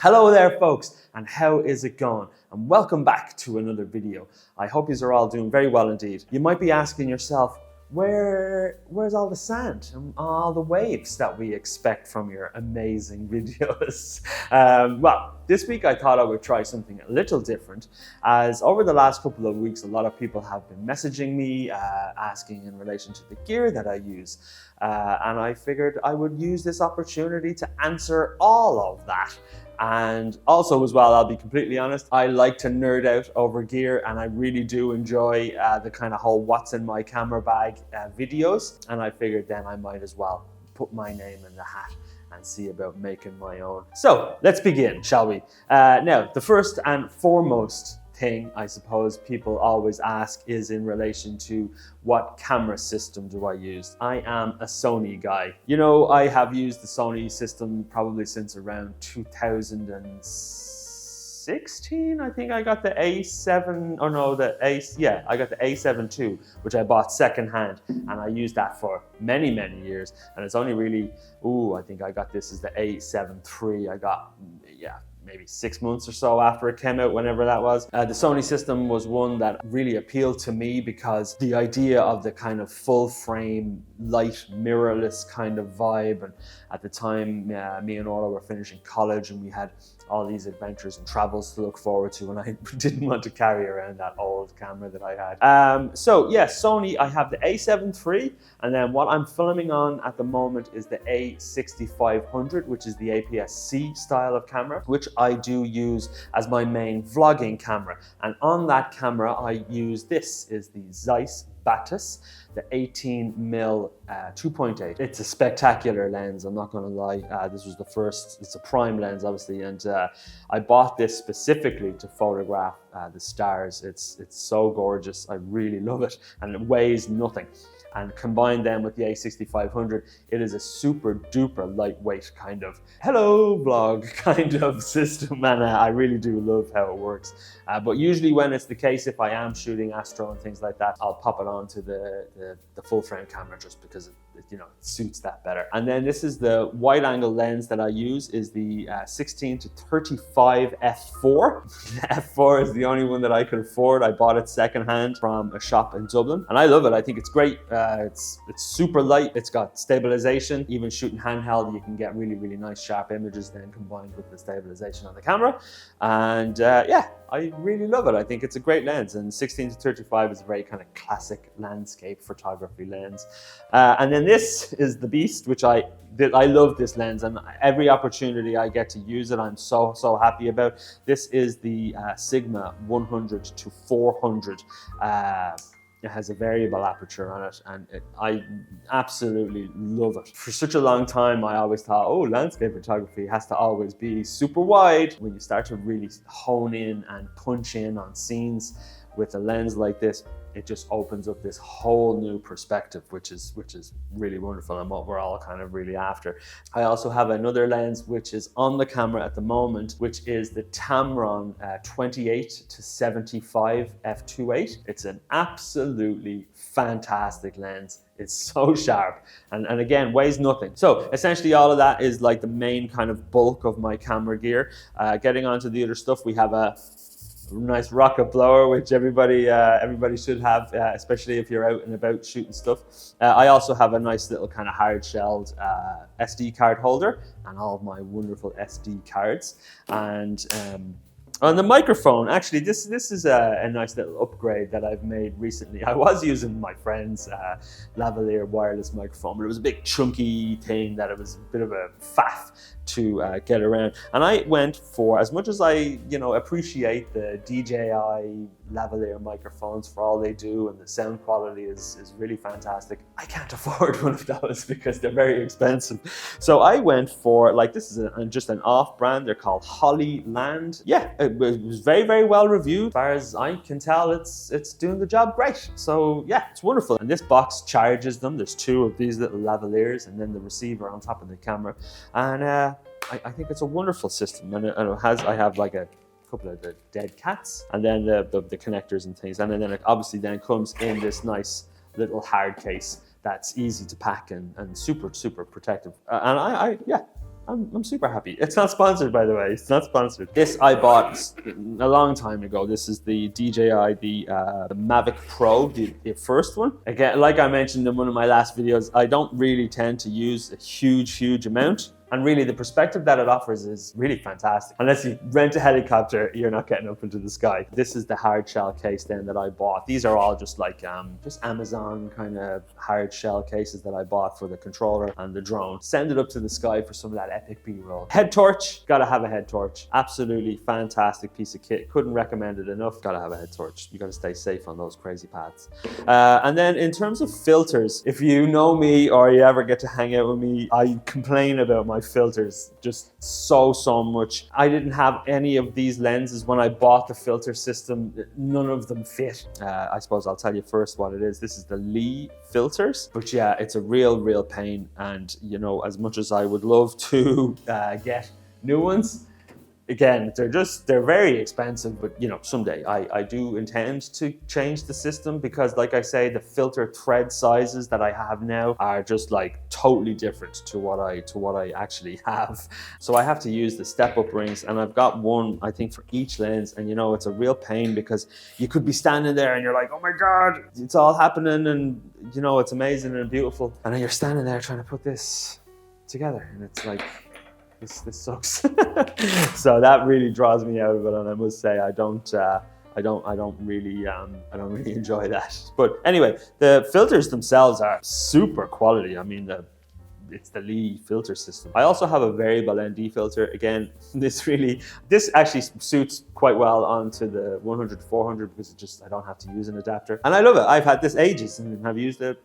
Hello there folks, and how is it going? And welcome back to another video. I hope you are all doing very well indeed. You might be asking yourself, where's all the sand and all the waves that we expect from your amazing videos? Well, this week I thought I would try something a little different, as over the last couple of weeks a lot of people have been messaging me asking in relation to the gear that I use, and I figured I would use this opportunity to answer all of that. And also as well, I'll be completely honest, I like to nerd out over gear, and I really do enjoy the kind of whole what's in my camera bag videos. And I figured then I might as well put my name in the hat and see about making my own. So let's begin, shall we? Now, the first and foremost thing I suppose people always ask is in relation to what camera system do I use? I am a Sony guy. You know, I have used the Sony system probably since around 2016. I think I got the A7, or no, I got the A7 II, which I bought secondhand, and I used that for many years. And it's only really, I think I got this as the A7 III. I got, maybe 6 months or so after it came out, whenever that was. The Sony system was one that really appealed to me because the idea of the kind of full frame, light, mirrorless kind of vibe. And at the time, me and Orla were finishing college, and we had all these adventures and travels to look forward to, and I didn't want to carry around that old camera that I had. So yeah, Sony, I have the A7 III, and then what I'm filming on at the moment is the A6500, which is the APS-C style of camera, which I do use as my main vlogging camera. And on that camera, I use this is the Zeiss Batis, the 18mm 2.8. It's a spectacular lens, I'm not gonna lie. This was the first, it's a prime lens obviously, and I bought this specifically to photograph the stars. It's so gorgeous, I really love it, and it weighs nothing. And combine them with the A6500, it is a super duper lightweight kind of hello vlog kind of system, and I really do love how it works. But usually when it's the case, if I am shooting astro and things like that, I'll pop it onto the full frame camera just because it suits that better. And then this is the wide angle lens that I use, is the 16-35 f4. The f4 is the only one that I could afford. I bought it secondhand from a shop in Dublin, and I love it. I think it's great. It's super light. It's got stabilization. Even shooting handheld, you can get really nice sharp images then combined with the stabilization on the camera. And yeah, I really love it. I think it's a great lens, and 16-35 is a very kind of classic landscape photography lens. And then this is the beast, which I love this lens, and every opportunity I get to use it, I'm so happy about. This is the Sigma 100-400. It has a variable aperture on it, and I absolutely love it. For such a long time, I always thought, landscape photography has to always be super wide. When you start to really hone in and punch in on scenes with a lens like this, it just opens up this whole new perspective, which is really wonderful, and what we're all kind of really after. I also have another lens which is on the camera at the moment, which is the Tamron 28-75 f2.8. It's an absolutely fantastic lens. It's so sharp, and again, weighs nothing. So essentially all of that is like the main kind of bulk of my camera gear. Getting onto the other stuff, we have a nice rocket blower, which everybody should have, especially if you're out and about shooting stuff. I also have a nice little kind of hard-shelled SD card holder, and all of my wonderful SD cards. And on the microphone, actually, this is a nice little upgrade that I've made recently. I was using my friend's lavalier wireless microphone, but it was a big chunky thing that it was a bit of a faff to get around. And I went for, as much as I appreciate the DJI lavalier microphones for all they do, and the sound quality is really fantastic, I can't afford one of those because they're very expensive. So I went for, like, this is just an off brand. They're called Hollyland. Yeah, it was very well reviewed. As far as I can tell, it's doing the job great. So yeah, it's wonderful. And this box charges them. There's two of these little lavaliers, and then the receiver on top of the camera. And I think it's a wonderful system, and I have like a couple of the dead cats, and then the connectors and things, and then it obviously then comes in this nice little hard case that's easy to pack and super protective. And I'm super happy. It's not sponsored, by the way. It's not sponsored. This I bought a long time ago. This is the DJI, the Mavic Pro, the first one. Again, like I mentioned in one of my last videos, I don't really tend to use a huge amount. And really, the perspective that it offers is really fantastic. Unless you rent a helicopter, you're not getting up into the sky. This is the hard shell case then that I bought. These are all just like just Amazon kind of hard shell cases that I bought for the controller and the drone. Send it up to the sky for some of that epic B-roll. Head torch, gotta have a head torch. Absolutely fantastic piece of kit. Couldn't recommend it enough. Gotta have a head torch. You gotta stay safe on those crazy paths. And then in terms of filters, if you know me or you ever get to hang out with me, I complain about my filters just so much. I didn't have any of these lenses when I bought the filter system. None of them fit. I suppose I'll tell you first what it is. This is the Lee filters, but yeah, it's a real pain. And you know, as much as I would love to get new ones, again, they're very expensive, but you know, someday I do intend to change the system, because like I say, the filter thread sizes that I have now are just like totally different to what I actually have. So I have to use the step-up rings, and I've got one, I think, for each lens. And you know, it's a real pain because you could be standing there and you're like, oh my God, it's all happening, and you know, it's amazing and beautiful. And then you're standing there trying to put this together, and it's like, this sucks. So that really draws me out of it, and I must say I don't really enjoy that. But anyway, the filters themselves are super quality. I mean, it's the Lee filter system. I also have a variable ND filter. Again, this actually suits quite well onto the 100-400 because I don't have to use an adapter. And I love it. I've had this ages and have used it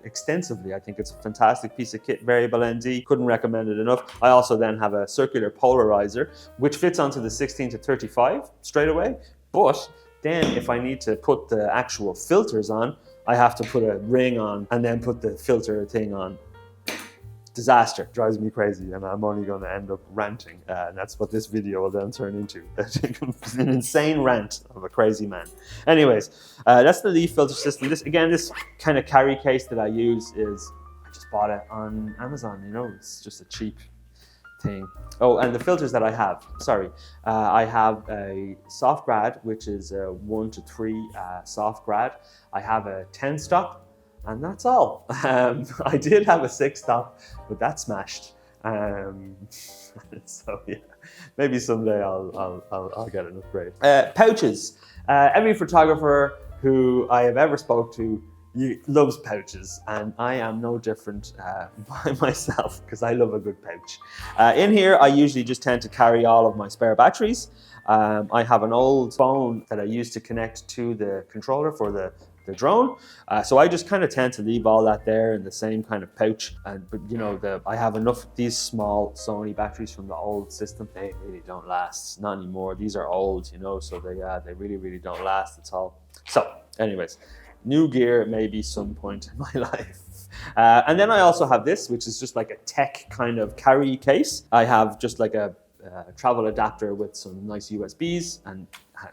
extensively. I think it's a fantastic piece of kit, variable ND. Couldn't recommend it enough. I also then have a circular polarizer, which fits onto the 16-35 straight away. But then if I need to put the actual filters on, I have to put a ring on and then put the filter thing on. Disaster, drives me crazy, and I'm only going to end up ranting, and that's what this video will then turn into. An insane rant of a crazy man. Anyways, that's the Lee filter system. This kind of carry case that I use is, I just bought it on Amazon, you know, it's just a cheap thing. Oh, and the filters that I have, I have a soft grad, which is a 1-3 soft grad. I have a 10 stop, and that's all. I did have a 6 stop, but that smashed. So yeah, maybe someday I'll get an upgrade. Pouches. Every photographer who I have ever spoke to loves pouches, and I am no different by myself, because I love a good pouch. In here, I usually just tend to carry all of my spare batteries. I have an old phone that I used to connect to the controller for the drone, so I just kind of tend to leave all that there in the same kind of pouch. But you know, I have enough of these small Sony batteries from the old system. They really don't last, not anymore. These are old, you know, so they really don't last at all. So anyways, new gear maybe some point in my life. And then I also have this, which is just like a tech kind of carry case. I have just like a travel adapter with some nice USBs, and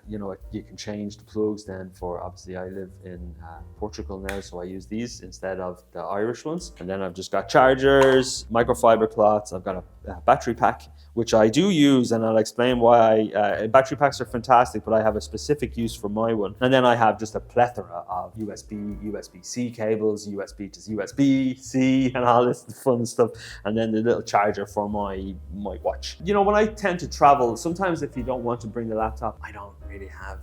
you know, you can change the plugs then for, obviously I live in Portugal now, so I use these instead of the Irish ones. And then I've just got chargers, microfiber cloths, I've got a battery pack, which I do use, and I'll explain why. Battery packs are fantastic, but I have a specific use for my one. And then I have just a plethora of USB, USB-C cables, USB to USB-C, and all this fun stuff. And then the little charger for my watch. You know, when I tend to travel, sometimes if you don't want to bring the laptop, I don't really have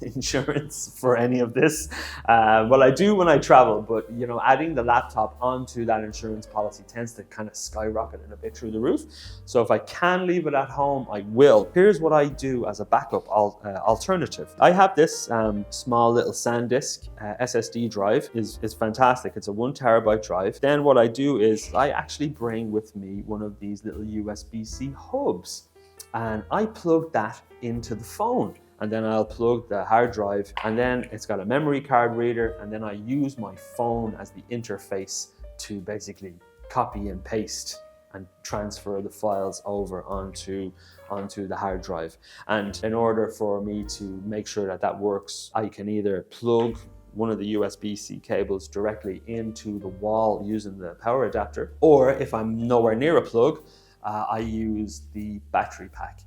insurance for any of this. Well, I do when I travel, but you know, adding the laptop onto that insurance policy tends to kind of skyrocket it a bit through the roof. So if I can leave it at home, I will. Here's what I do as a backup alternative. I have this small little SanDisk SSD drive. is fantastic. It's a 1 terabyte drive. Then what I do is I actually bring with me one of these little USB-C hubs, and I plug that into the phone. And then I'll plug the hard drive, and then it's got a memory card reader, and then I use my phone as the interface to basically copy and paste and transfer the files over onto the hard drive. And in order for me to make sure that that works, I can either plug one of the USB-C cables directly into the wall using the power adapter, or if I'm nowhere near a plug, I use the battery pack.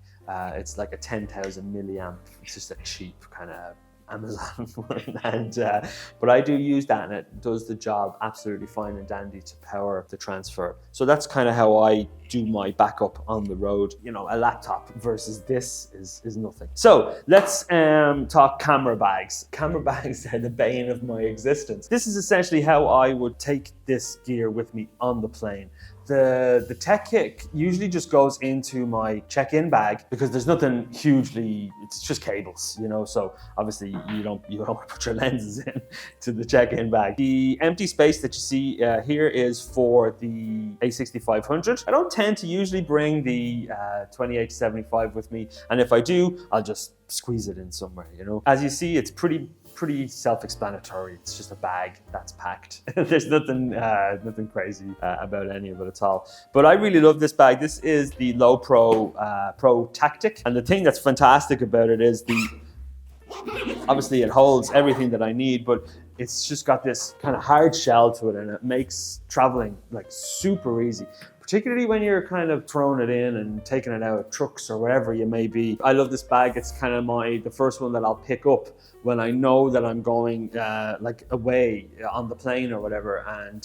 It's like a 10,000 milliamp. It's just a cheap kind of Amazon one, and but I do use that, and it does the job absolutely fine and dandy to power the transfer. So that's kind of how I do my backup on the road. You know, a laptop versus this is nothing. So let's talk camera bags. Camera bags are the bane of my existence. This is essentially how I would take this gear with me on the plane. The tech kit usually just goes into my check-in bag because there's nothing hugely, it's just cables, you know, so obviously you don't put your lenses in to the check-in bag. The empty space that you see here is for the A6500. I don't tend to usually bring the 28-75 with me, and if I do, I'll just squeeze it in somewhere, you know. As you see, it's pretty self-explanatory. It's just a bag that's packed. There's nothing crazy about any of it at all. But I really love this bag. This is the Low Pro Tactic, and the thing that's fantastic about it is obviously it holds everything that I need, but it's just got this kind of hard shell to it, and it makes traveling like super easy. Particularly when you're kind of throwing it in and taking it out of trucks or wherever you may be. I love this bag. It's kind of the first one that I'll pick up when I know that I'm going like away on the plane or whatever, and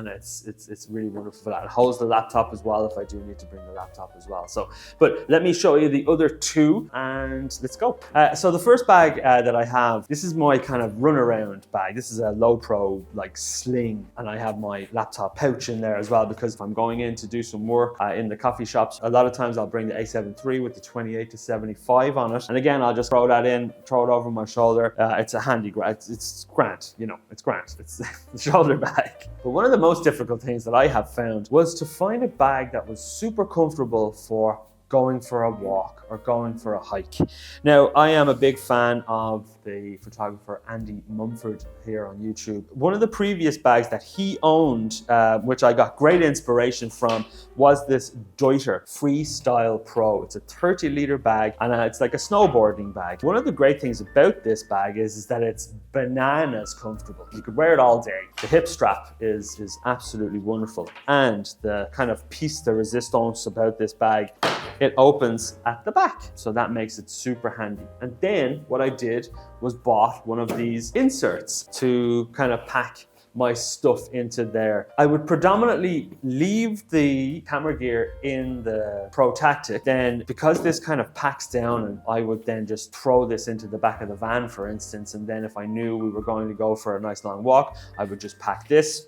it's really wonderful for that. It holds the laptop as well if I do need to bring the laptop as well. So, but let me show you the other two, and let's go. So the first bag that I have, this is my kind of runaround bag. This is a Low Pro like sling, and I have my laptop pouch in there as well, because if I'm going in to do some work in the coffee shops, a lot of times I'll bring the A7 III with the 28-75 on it, and again I'll just throw that in, throw it over my shoulder. It's a handy, it's grand, you know, it's grand. It's the shoulder bag. But one of the most difficult things that I have found was to find a bag that was super comfortable for going for a walk or going for a hike. Now, I am a big fan of the photographer Andy Mumford here on YouTube. One of the previous bags that he owned, which I got great inspiration from, was this Deuter Freestyle Pro. It's a 30-liter bag, and it's like a snowboarding bag. One of the great things about this bag is that it's bananas comfortable. You could wear it all day. The hip strap is absolutely wonderful, and the kind of piece de resistance about this bag, it opens at the back, so that makes it super handy. And then what I did was bought one of these inserts to kind of pack my stuff into there. I would predominantly leave the camera gear in the Pro Tactic. Then, because this kind of packs down, and I would then just throw this into the back of the van, for instance, and then if I knew we were going to go for a nice long walk, I would just pack this,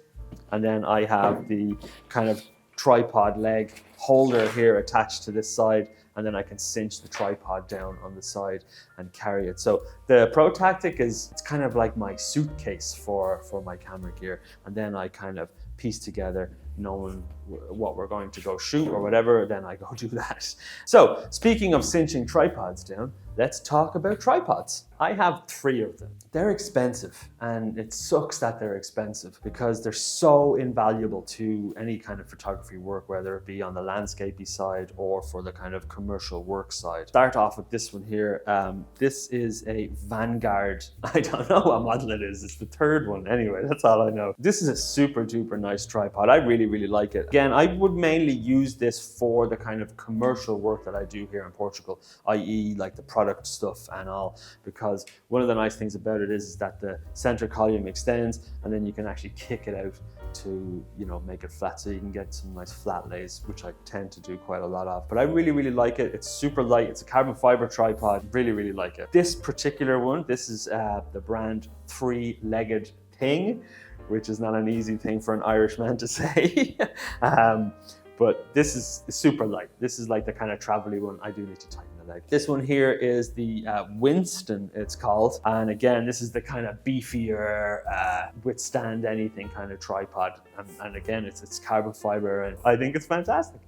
and then I have the kind of tripod leg holder here attached to this side, and then I can cinch the tripod down on the side and carry it. So the Pro Tactic it's kind of like my suitcase for my camera gear, and then I kind of piece together, knowing what we're going to go shoot or whatever, then I go do that. So speaking of cinching tripods down, let's talk about tripods. I have 3 of them. They're expensive, and it sucks that they're expensive because they're so invaluable to any kind of photography work, whether it be on the landscapey side or for the kind of commercial work side. Start off with this one here. This is a Vanguard. I don't know what model it is. It's the 3rd one. Anyway, that's all I know. This is a super duper nice tripod. I really, really like it. Again, I would mainly use this for the kind of commercial work that I do here in Portugal, i.e. like the product stuff and all, because one of the nice things about it is that the center column extends, and then you can actually kick it out to, you know, make it flat, so you can get some nice flat lays, which I tend to do quite a lot of. But I really, really like it. It's super light. It's a carbon fiber tripod. Really, really like it. This particular one, this is the brand 3-legged thing, which is not an easy thing for an Irishman to say. But this is super light. This is like the kind of travel-y one. I do need to tighten the leg. This one here is the Winston, it's called. And again, this is the kind of beefier, withstand anything kind of tripod. And again, it's carbon fiber, and I think it's fantastic.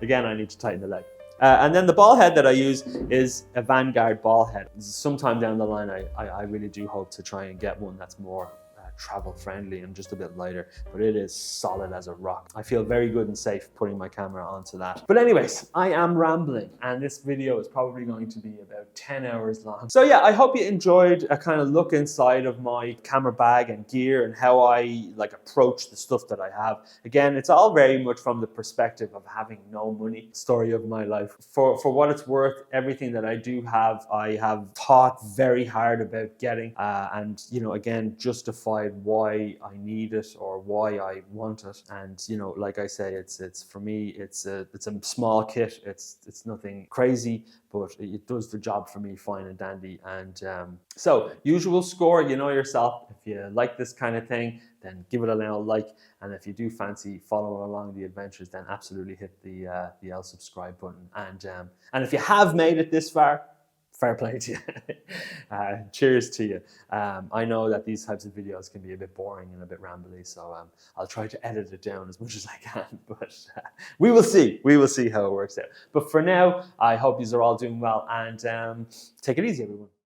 Again, I need to tighten the leg. And then the ball head that I use is a Vanguard ball head. Sometime down the line, I really do hope to try and get one that's more travel friendly and just a bit lighter, but it is solid as a rock. I feel very good and safe putting my camera onto that. But anyways, I am rambling, and this video is probably going to be about 10 hours long. So yeah, I hope you enjoyed a kind of look inside of my camera bag and gear and how I like approach the stuff that I have. Again, it's all very much from the perspective of having no money. Story of my life. For what it's worth, everything that I do have, I have thought very hard about getting, and you know, again, justified why I need it or why I want it. And you know, like I say, it's for me, it's a small kit. It's nothing crazy, but it does the job for me fine and dandy. And so usual score, you know yourself. If you like this kind of thing, then give it a little like. And if you do fancy following along the adventures, then absolutely hit the L subscribe button. And if you have made it this far, fair play to you. Cheers to you. I know that these types of videos can be a bit boring and a bit rambly, so I'll try to edit it down as much as I can, but we will see. We will see how it works out. But for now, I hope you are all doing well, and take it easy, everyone.